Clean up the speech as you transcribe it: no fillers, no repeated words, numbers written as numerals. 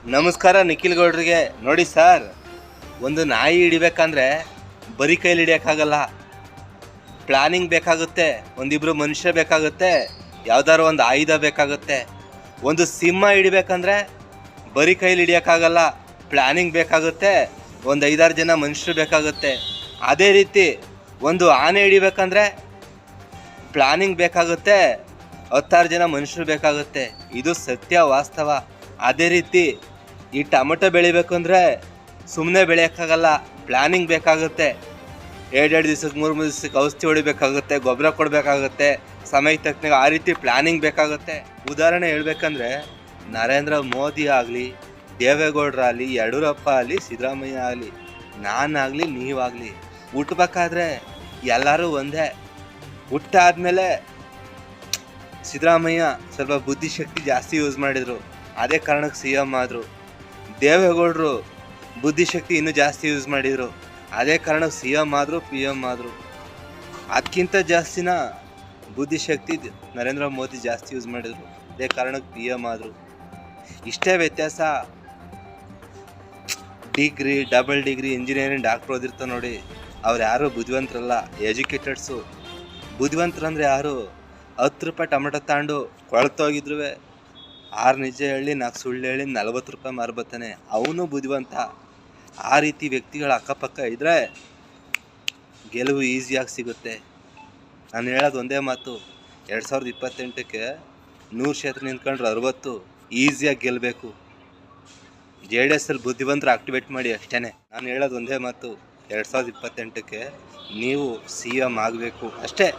ನಮಸ್ಕಾರ ನಿಖಿಲ್ ಗೌಡ್ರಿಗೆ. ನೋಡಿ ಸರ್, ಒಂದು ನಾಯಿ ಹಿಡಿಬೇಕಂದ್ರೆ ಬರೀ ಕೈಲಿ ಹಿಡಿಯೋಕ್ಕಾಗಲ್ಲ, ಪ್ಲಾನಿಂಗ್ ಬೇಕಾಗುತ್ತೆ, ಒಂದಿಬ್ರು ಮನುಷ್ಯ ಬೇಕಾಗುತ್ತೆ, ಯಾವ್ದಾದ್ರು ಒಂದು ಆಯುಧ ಬೇಕಾಗುತ್ತೆ. ಒಂದು ಸಿಂಹ ಹಿಡಿಬೇಕಂದ್ರೆ ಬರೀ ಕೈಲಿ ಹಿಡಿಯೋಕ್ಕಾಗಲ್ಲ, ಪ್ಲಾನಿಂಗ್ ಬೇಕಾಗುತ್ತೆ, ಒಂದು 5-6 ಜನ ಮನುಷ್ಯರು ಬೇಕಾಗುತ್ತೆ. ಅದೇ ರೀತಿ ಒಂದು ಆನೆ ಹಿಡಿಬೇಕಂದ್ರೆ ಪ್ಲಾನಿಂಗ್ ಬೇಕಾಗುತ್ತೆ, 10-6 ಜನ ಮನುಷ್ಯರು ಬೇಕಾಗುತ್ತೆ. ಇದು ಸತ್ಯ, ವಾಸ್ತವ. ಅದೇ ರೀತಿ ಈ ಟೊಮೆಟೊ ಬೆಳಿಬೇಕು ಅಂದರೆ ಸುಮ್ಮನೆ ಬೆಳೆಯೋಕ್ಕಾಗಲ್ಲ, ಪ್ಲ್ಯಾನಿಂಗ್ ಬೇಕಾಗುತ್ತೆ. 2 ದಿವ್ಸಕ್ಕೆ 3 ದಿವ್ಸಕ್ಕೆ ಔಷಧಿ ಹೊಡಿಬೇಕಾಗುತ್ತೆ, ಗೊಬ್ಬರ ಕೊಡಬೇಕಾಗುತ್ತೆ, ಸಮಯಕ್ಕೆ ತಕ್ಕನಾಗ ಆ ರೀತಿ ಪ್ಲ್ಯಾನಿಂಗ್ ಬೇಕಾಗುತ್ತೆ. ಉದಾಹರಣೆ ಹೇಳ್ಬೇಕಂದ್ರೆ ನರೇಂದ್ರ ಮೋದಿ ಆಗಲಿ, ದೇವೇಗೌಡರಾಗಲಿ, ಯಡಿಯೂರಪ್ಪ ಆಗಲಿ, ಸಿದ್ದರಾಮಯ್ಯ ಆಗಲಿ, ನಾನಾಗಲಿ, ನೀವಾಗಲಿ ಹುಟ್ಟಬೇಕಾದ್ರೆ ಎಲ್ಲರೂ ಒಂದೇ. ಹುಟ್ಟಾದ್ಮೇಲೆ ಸಿದ್ದರಾಮಯ್ಯ ಸ್ವಲ್ಪ ಬುದ್ಧಿಶಕ್ತಿ ಜಾಸ್ತಿ ಯೂಸ್ ಮಾಡಿದರು, ಅದೇ ಕಾರಣಕ್ಕೆ CM ಆದರು. ದೇವೇಗೌಡರು ಬುದ್ಧಿಶಕ್ತಿ ಇನ್ನೂ ಜಾಸ್ತಿ ಯೂಸ್ ಮಾಡಿದರು, ಅದೇ ಕಾರಣಕ್ಕೆ CM ಆದರು, PM ಆದರು. ಅದಕ್ಕಿಂತ ಜಾಸ್ತಿನ ಬುದ್ಧಿಶಕ್ತಿ ನರೇಂದ್ರ ಮೋದಿ ಜಾಸ್ತಿ ಯೂಸ್ ಮಾಡಿದರು, ಅದೇ ಕಾರಣಕ್ಕೆ PM ಆದರು. ಇಷ್ಟೇ ವ್ಯತ್ಯಾಸ. Degree, double degree, engineering, doctor ಓದಿರ್ತಾರೆ ನೋಡಿ, ಅವ್ರು ಯಾರು ಬುದ್ಧಿವಂತರಲ್ಲ, ಎಜುಕೇಟೆಡ್ಸು. ಬುದ್ಧಿವಂತರಂದ್ರೆ ಯಾರು? 10 ರೂಪಾಯಿ ಟೊಮೆಟೊ ತಗೊಂಡು ಕೊಳ್ತೋಗಿದ್ರು 6 ನಿಜ ಹೇಳಿ 4 ಸುಳ್ಳು ಹೇಳಿ 40 ರೂಪಾಯಿ ಮಾರ್ಬತ್ತಾನೆ, ಅವನು ಬುದ್ಧಿವಂತ. ಆ ರೀತಿ ವ್ಯಕ್ತಿಗಳ ಅಕ್ಕಪಕ್ಕ ಇದ್ದರೆ ಗೆಲುವು ಈಸಿಯಾಗಿ ಸಿಗುತ್ತೆ. ನಾನು ಹೇಳೋದು ಒಂದೇ ಮಾತು, 2028ಕ್ಕೆ 100 ಕ್ಷೇತ್ರ ನಿಂತ್ಕೊಂಡ್ರೆ 60 ಈಸಿಯಾಗಿ ಗೆಲ್ಲಬೇಕು. JDS ಅಲ್ಲಿ ಬುದ್ಧಿವಂತರು ಆಕ್ಟಿವೇಟ್ ಮಾಡಿ ಅಷ್ಟೇ. ನಾನು ಹೇಳೋದು ಒಂದೇ ಮಾತು, 2028ಕ್ಕೆ ನೀವು CM ಆಗಬೇಕು, ಅಷ್ಟೇ.